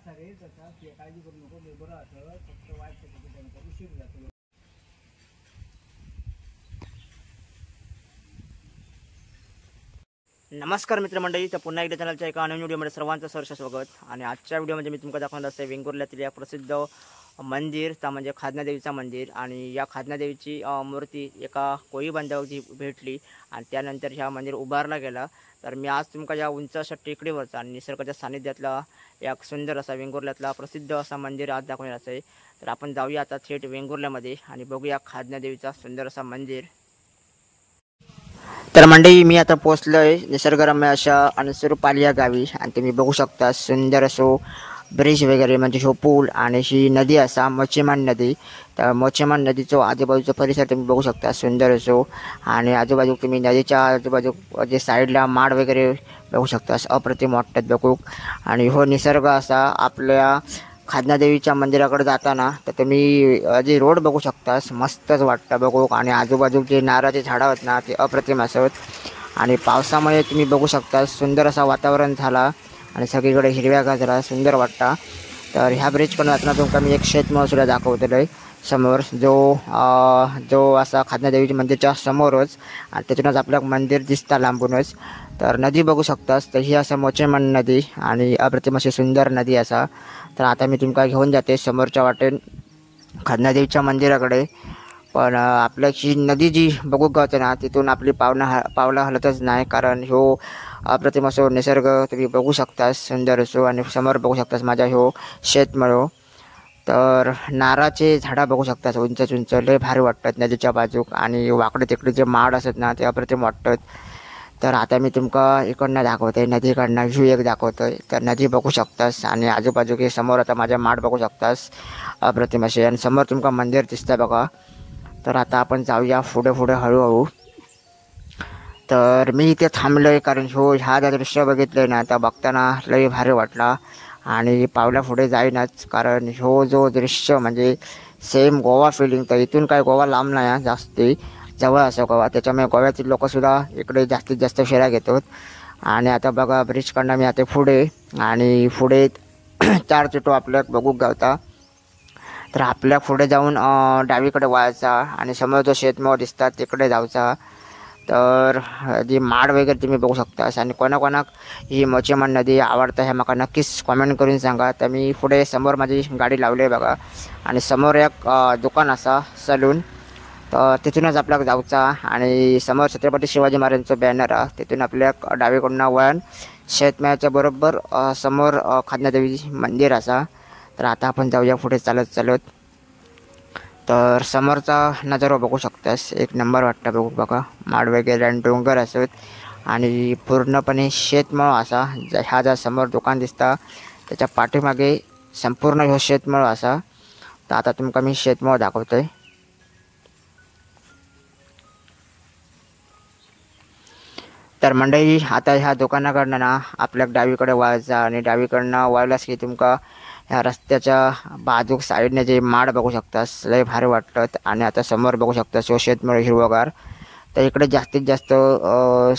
असा रे तसा काळजी करू नको मी बरं असं फक्त वाईट त्याच्यानंतर उशीर जातो. नमस्कार मित्रमंडळी, तर पुन्हा एकदा चॅनलच्या एका नवीन व्हिडिओमध्ये सर्वांचं सहर्ष स्वागत. आणि आजच्या व्हिडिओमध्ये मी तुम्हाला दाखवणार आहे वेंगुर्ल्यातील या प्रसिद्ध मंदिर, त्या म्हणजे खादनादेवीचं मंदिर. आणि या खादनादेवीची मूर्ती एका कोळी बांधवाची भेटली आणि त्यानंतर ह्या मंदिर उभारला गेला. तर मी आज तुमका या उंच अशा टेकडीवरचा आणि निसर्गाच्या सानिध्यातला एक सुंदर असा वेंगुर्ल्यातला प्रसिद्ध असा मंदिर आज दाखवणार आहे. तर आपण जाऊया आता थेट वेंगुर्ल्यामध्ये आणि बघूया खादनादेवीचा सुंदर असा मंदिर. तर मंडळी, मी आता पोहोचलोय निसर्गरम्य अशा अनसुरपाल या गावी. आणि तुम्ही बघू शकता सुंदर असो ब्रिज वगैरे, म्हणजे हो पूल आणि ही नदी असा मोचेमान नदी. तर मोचेमान नदीचो आजूबाजूचा परिसर तुम्ही बघू शकता सुंदर असो. आणि आजूबाजू तुम्ही नदीच्या आजूबाजू जे साईडला माड वगैरे बघू शकता, अप्रतिम वाटतात बघू. आणि हो निसर्ग असा आपल्या खादनादेवीच्या मंदिराकडे जाताना तर तुम्ही जे रोड बघू शकतास, मस्तच वाटतं बघू. आणि आजूबाजू जे नारळाचे झाडं आहेत ना, ते अप्रतिम असत. आणि पावसामुळे तुम्ही बघू शकता सुंदर असा वातावरण झाला आणि सगळीकडे हिरव्यागार झाला, सुंदर वाटतं. तर ह्या ब्रिजकडून जाताना तुमका मी एक शेतमळ सुद्धा दाखवलेलं आहे समोर, जो असा खादनादेवीच्या मंदिरच्या समोरच. आणि त्यातूनच आपल्याला मंदिर दिसतं लांबूनच. तर नदी बघू शकतास, तर ही असं मोचेमान नदी आणि अप्रतिम अशी सुंदर नदी असा. तर आता मी तुमका घेऊन जाते समोरच्या वाटेन खादनादेवीच्या मंदिराकडे. पण आपल्या ही नदी जी बघू गावते ना, तिथून आपली पावलं हलतच नाही, कारण ह्यो अप्रतिम असो निसर्ग तुम्ही बघू शकतास सुंदर असो. आणि समोर बघू शकतास माझ्या ह्यो शेतमळो. तर नारळाचे झाडं बघू शकतात उंच उंच, लय भारी वाटतात नदीच्या बाजूक. आणि वाकडे तिकडे जे माड असत ना, ते अप्रतिम वाटतात. तर आता मी तुमका इकडनं दाखवतोय, नदीकडनं व्ह्यू एक दाखवतोय. तर नदी बघू शकतास आणि आजूबाजू की समोर आता माझ्या माड बघू शकतास अप्रतिम असे. आणि समोर तुमका मंदिर दिसतं बघा. तर आता आपण जाऊया पुढे हळूहळू. तर मी इथे थांबलो आहे कारण ह्या दृश्य बघितलं ना, तर बघताना लई भारी वाटला. आणि पावला पुढे जाईनच, कारण जो दृश्य म्हणजे सेम गोवा फिलिंग. तर इथून काय गोवा लांब नाही जास्ती, जवळ असं गोवा. त्याच्यामुळे गोव्यातील लोकंसुद्धा इकडे जास्तीत जास्त फेऱ्या घेतात. आणि आता बघा ब्रिजकडनं मी आता पुढे, आणि पुढे 4 चुटो आपल्याला बघू गावता. तर आपल्या पुढे जाऊन डावीकडे वळायचा आणि समोर जो शेतमळ दिसतात तिकडे जायचा. तर जी माड वगैरे तुम्ही बघू शकतास. आणि कोणाकोणाक ही मोचेमान नदी आवडतं हे मला नक्कीच कमेंट करून सांगा. तर मी पुढे समोर माझी गाडी लावली आहे बघा. आणि समोर एक दुकान असा सलून, तर तिथूनच आपल्याला जाऊचा. आणि समोर छत्रपती शिवाजी महाराजांचं बॅनर आहे, तिथून आपल्या डावीकडनं वळण शेतमळ्याच्या बरोबर समोर खादनादेवी मंदिर असा. तर आता आपण जाऊया पुढे चालत. तर समोरचा नजारा बघू शकतास, एक नंबर वाटतं बघू बघा. माड वगैरे आणि डोंगर असत आणि पूर्णपणे शेतमळ असा. ह्या समोर दुकान दिसता त्याच्या पाठीमागे संपूर्ण ह्यो शेतमळ असा. तर आता तुमका मी शेतमळ दाखवतोय. तर मंडळी, आता ह्या दुकानाकडनं ना आपल्या डावीकडे वळायचा. आणि डावीकडनं वळलास की तुमका ह्या रस्त्याच्या बाजूक साईडने जे माड बघू शकतास, लय भारी वाटतात. आणि आता समोर बघू शकतास ह्यो शेतमळ हिरवगार. तर इकडे जास्तीत जास्त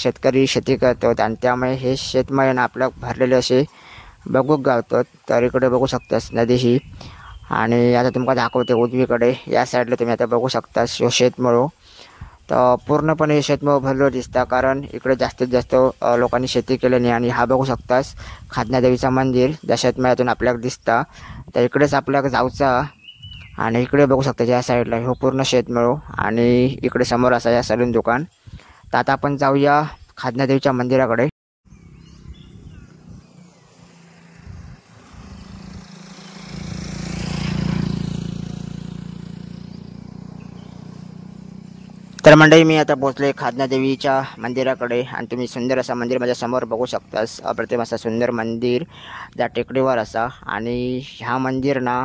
शेतकरी शेती करतात आणि त्यामुळे हे शेतमळ ना आपल्या भरलेले असे बघू गावतात. तर इकडे बघू शकतास नदी ही. आणि आता तुमका दाखवते उजवीकडे या साईडला तुम्ही आता बघू शकतास ह्यो शेतमळ. तर पूर्णपणे शेतमळ भरलं दिसतं, कारण इकडे जास्तीत जास्त लोकांनी शेती केल्याने. आणि हा बघू शकतास खादनादेवीचं मंदिर ज्या शेतमळ्यातून आपल्याला दिसतं. तर इकडेच आपल्याला जाऊचा. आणि इकडे बघू शकता या साईडला हो पूर्ण शेतमळ. आणि इकडे समोर असा या सलून दुकान. तर आता आपण जाऊया खादनादेवीच्या मंदिराकडे. तर मंडळी, मी आता पोहोचले खादनादेवीच्या मंदिराकडे. आणि तुम्ही सुंदर असं मंदिर माझ्या समोर बघू शकतास, अप्रतिम असं सुंदर मंदिर त्या टेकडीवर असा. आणि ह्या मंदिर ना,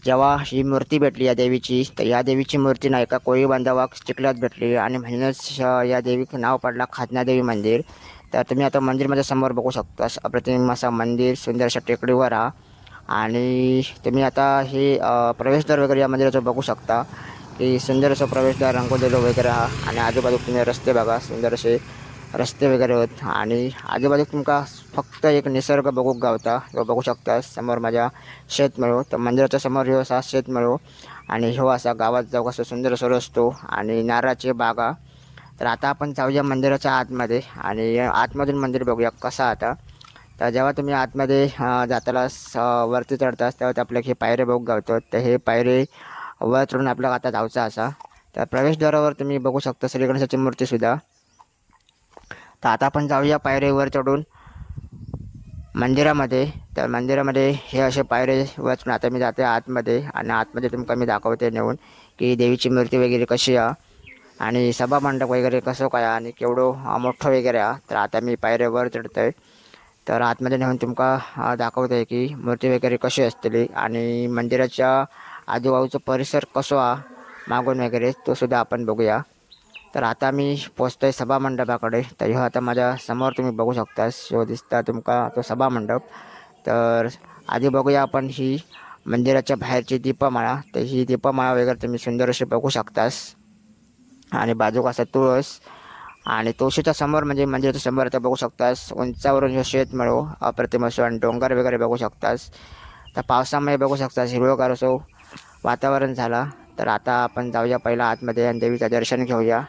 जेव्हा ही मूर्ती भेटली या देवीची, तर या देवीची मूर्ती ना एका कोळी बांधवाक चिखलात भेटली. आणि म्हणूनच या देवीचं नाव पडला खादनादेवी मंदिर. तर तुम्ही आता मंदिर माझ्या समोर बघू शकतास, अप्रतिम असं मंदिर सुंदर अशा टेकडीवर हा. आणि तुम्ही आता हे प्रवेशद्वार वगैरे या मंदिराचं बघू शकता की सुंदर असं प्रवेशद्वार रंगवलेलं वगैरे हा. आणि आजूबाजू तुम्ही रस्ते बघा सुंदर असे. रस्ते वगैरे होत आणि आजूबाजूक तुमका फक्त एक निसर्ग बघूक गावता. ह्यो बघू शकता समोर माझ्या शेतमळो. तर मंदिराच्या समोर ह्यो असा शेतमळो आणि ह्यो असा गावात जाऊ असं सुंदर असं रस्तो आणि नारळाची बागा. तर आता आपण जाऊया मंदिराच्या आतमध्ये आणि आतमधून मंदिर बघूया कसं आता. तर जेव्हा तुम्ही आतमध्ये जाताना वरती चढतास तेव्हा आपल्याला हे पायरे बघू गावतात. तर हे पायरे वर चढून आपल्याला आता जायचं असा. तर प्रवेशद्वारावर तुम्ही बघू शकता श्री गणेशाची मूर्तीसुद्धा. तर आता आपण जाऊया पायरीवर चढून मंदिरामध्ये. तर मंदिरामध्ये हे असे पायरे वर चढून आता मी जाते आतमध्ये आणि आतमध्ये तुमका मी दाखवते नेऊन की देवीची मूर्ती वगैरे कशी आहे आणि सभा मंडप वगैरे कसं काय आणि केवढं मोठं वगैरे आहे. तर आता मी पायऱ्यावर चढतोय. तर आतमध्ये नेऊन तुमका दाखवतोय की मूर्ती वगैरे कशी असतली आणि मंदिराच्या आजूबाजूचा परिसर कसो आहे मागून वगैरे तो सुद्धा आपण बघूया. तर आता मी पोचतोय सभा मंडपाकडे. तर ह्यो आता माझ्या समोर तुम्ही बघू शकता ह्यो दिसता तुमका तो सभा मंडप. तर आधी बघूया आपण ही मंदिराच्या बाहेरची दीपमाळा. तर ही दीपमाळा वगैरे तुम्ही सुंदर अशी बघू शकतास आणि बाजूक असा तुळस आणि तुळशीच्या समोर म्हणजे मंदिराच्या समोर आता बघू शकतास उंचावरून ह्यो शेतमळो अप्रतिम असो आणि डोंगर वगैरे बघू शकतास. तर पावसामुळे बघू शकतास हिरवगार असो वातावरण झाला. तर आता आपण जाऊया पहिला आतमध्ये आणि देवीचं दर्शन घेऊया.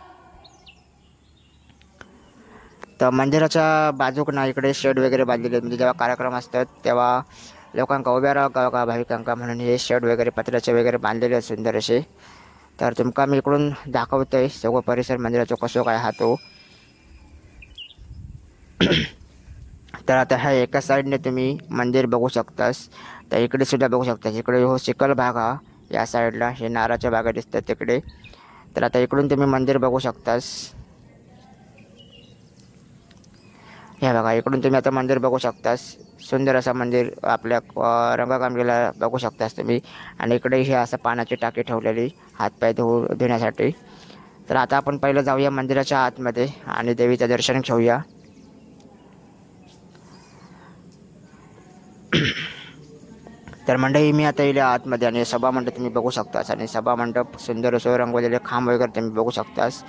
तर मंदिराच्या बाजूक ना इकडे शेड वगैरे बांधलेले आहेत. म्हणजे जेव्हा कार्यक्रम असतात तेव्हा लोकांका उभ्या राहा का भाविकांका म्हणून हे शेड वगैरे पत्र्याचे वगैरे बांधलेले आहेत सुंदर असे. तर तुमका मी इकडून दाखवतोय सगळं परिसर मंदिराचा कसो काय हा तो. तर आता ह्या एका साईडने तुम्ही मंदिर बघू शकतास. तर इकडे सुद्धा बघू शकतास. इकडे हो चिखल भाग हा या साईडला हे नारळाच्या बागा दिसतात तिकडे. तर आता इकडून तुम्ही मंदिर बघू शकतास. हे बघा इकडून तुम्ही आता मंदिर बघू शकतास. सुंदर असं मंदिर आपल्या रंगकाम केला बघू शकतास तुम्ही. आणि इकडे हे असं पाण्याची टाकी ठेवलेली हातपाय धुण्यासाठी. तर आता आपण पहिलं जाऊया मंदिराच्या आतमध्ये आणि देवीचं दर्शन घेऊया. तर मंडळी मी आता येईल आतमध्ये आणि सभा मंडप तुम्ही बघू शकतास आणि सभा मंडप सुंदर असो रंगवलेले खांब वगैरे तुम्ही बघू शकतास.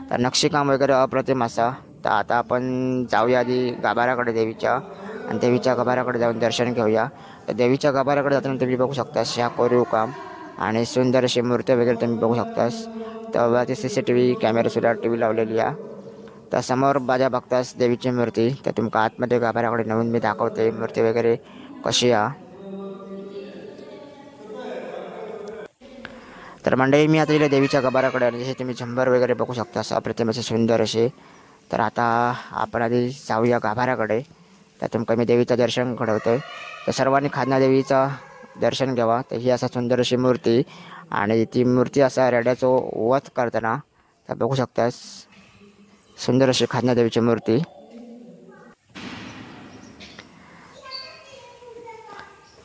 तर नक्षीकाम वगैरे अप्रतिम असा. तर आता आपण जाऊया आधी गाभाऱ्याकडे देवीच्या आणि देवीच्या गाभाऱ्याकडे जाऊन दर्शन घेऊया. तर देवीच्या गाभाऱ्याकडे जाताना तुम्ही बघू शकतास ह्या कोरीव काम आणि सुंदर अशी मूर्ती वगैरे तुम्ही बघू शकतास. तर वरती CCTV कॅमेरासुद्धा TV लावलेली आहे. तर समोर बाजा बघतास देवीची मूर्ती. तर तुमका आतमध्ये गाभाऱ्याकडे नेऊन मी दाखवते मूर्ती वगैरे कशी आहे. तर मंडळी मी आता इथे देवीच्या गाभाऱ्याकडे आणि जसे तुम्ही झंबर वगैरे बघू शकता अप्रतिम असे सुंदर असे. तर आता आपण आधी जाऊया गाभाऱ्याकडे. तर तुमका मी देवीचं दर्शन घडवतोय. तर सर्वांनी खाजना देवीचं दर्शन घ्यावा. तर ही असा सुंदर अशी मूर्ती आणि ती मूर्ती असा रेड्याचो वध करताना तर बघू शकतास सुंदर अशी खाजना देवीची मूर्ती.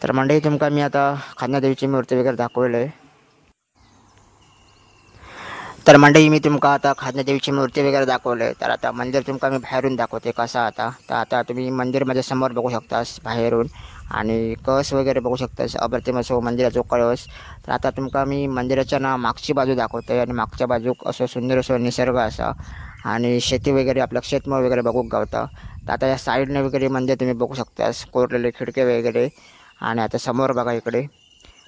तर मंडळी तुमका मी आता खाजना देवीची मूर्ती वगैरे दाखवली आहे. तर मंडळी मी तुमका आता खाजना देवीची मूर्ती वगैरे दाखवले. तर आता मंदिर तुमका मी बाहेरून दाखवते कसं आता. तर आता तुम्ही मंदिर माझ्या समोर बघू शकतास बाहेरून आणि कळस वगैरे बघू शकतास अप्रतिम असो मंदिराचो कळस. तर आता तुमका मी मंदिराच्या ना मागची बाजू दाखवते आणि मागच्या बाजूक असं सुंदर असं निसर्ग असा आणि शेती वगैरे आपलं शेतमळ वगैरे बघू गावता. तर आता या साईडने वगैरे मंदिर तुम्ही बघू शकतास कोरलेले खिडके वगैरे. आणि आता समोर बघा इकडे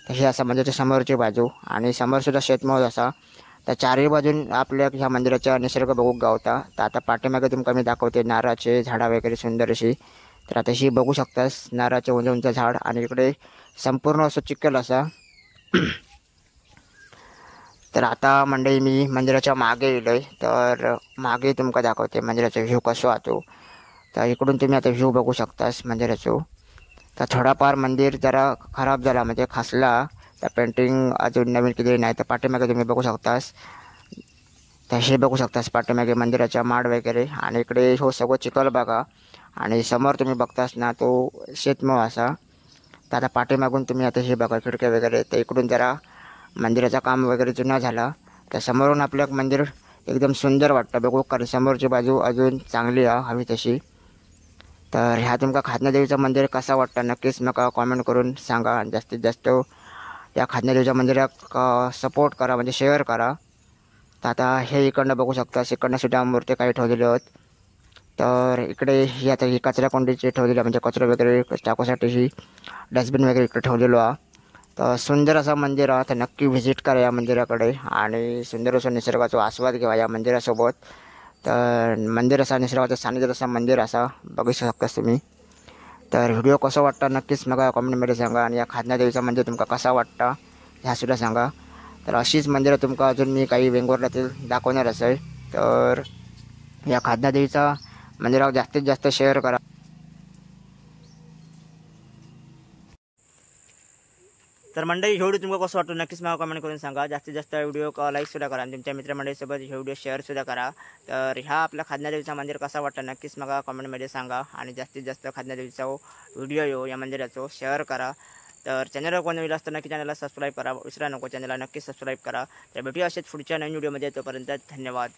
तर हे असं मंदिराच्या समोरची बाजू आणि समोरसुद्धा शेतमळ असा. तर चारही बाजून आपल्या ह्या मंदिराचा निसर्ग बघू गावता. तर आता पाठीमागे तुमका मी दाखवते नारळाचे झाडं वगैरे सुंदर अशी. तर आता ही बघू शकतास नारळाचे उंच उंच झाड आणि इकडे संपूर्ण असं चिखल असा. तर आता मंडळी मी मंदिराच्या मागे येलोय. तर मागे तुमका दाखवते मंदिराचा व्ह्यू कसो आतो. तर इकडून तुम्ही आता व्ह्यू बघू शकतास मंदिराचो. तर थोडाफार मंदिर जरा खराब झाला म्हणजे खसला. तर पेंटिंग अजून नवीन केलेली नाही. तर पाठीमागे तुम्ही बघू शकतास. तर हे बघू शकतास पाठीमागे मंदिराच्या माड वगैरे आणि इकडे हो सगळं चिखल बघा आणि समोर तुम्ही बघतास ना तो शेतमळ असा. तर आता पाठीमागून तुम्ही आता हे बघा खिडके वगैरे. तर इकडून जरा मंदिराचं काम वगैरे जुना झाला. तर समोरून आपलं मंदिर एकदम सुंदर वाटतं बघू कारण समोरची बाजू अजून चांगली आहे हवी तशी. तर ह्या तुमका खाजना देवीचं मंदिर कसा वाटतं नक्कीच मग कॉमेंट करून सांगा. जास्तीत जास्त या खाजना देवीच्या मंदिरात सपोर्ट करा म्हणजे शेअर करा. तर आता हे इकडनं बघू शकता इकडनं सुद्धा मूर्ती काही ठेवलेली आहेत तर इकडे ही आता ही कचरा कोंडीची ठेवलेली आहे, म्हणजे कचरा वगैरे टाकूसाठी ही डस्टबिन वगैरे इकडे ठेवलेलो आहे. तर सुंदर असं मंदिर आहे, तर नक्की व्हिजिट करा या मंदिराकडे आणि सुंदर असं निसर्गाचा आस्वाद घ्या या मंदिरासोबत. तर मंदिर असा निसर्गाचं सानिध्यात असं मंदिर असा बघू शकतास तुम्ही. तर व्हिडिओ कसा वाटता नक्कीच मला कॉमेंटमध्ये सांगा आणि या खादनादेवीचा मंदिर तुमका कसा वाटता ह्या सुद्धा सांगा. तर अशीच मंदिरं तुमका अजून मी काही वेंगुर्ल्यातील दाखवणार असेल. तर या खादनादेवीचा मंदिरावर जास्तीत जास्त शेअर करा. तर मंडळी हे व्हिडिओ तुम्हाला कसं वाटतं नक्कीच मला कमेंट करून सांगा. जास्तीत जास्त व्हिडिओ लाईकसुद्धा करा आणि तुमच्या मित्रमंडळीसोबत हे व्हिडिओ शेअरसुद्धा करा. तर ह्या आपल्या खादनादेवीचा मंदिर कसा वाटतं नक्कीच मला कमेंटमध्ये सांगा आणि जास्तीत जास्त खादनादेवीचा व्हिडिओ या मंदिराचा शेअर करा. तर चॅनलवर कोण नवीन असतं नक्की चॅनलला सबस्क्राईब करा, विसरा नको चॅनलला नक्की सबस्क्राईब करा. तर भेटूया असेच पुढच्या नवीन व्हिडिओमध्ये. तोपर्यंत धन्यवाद.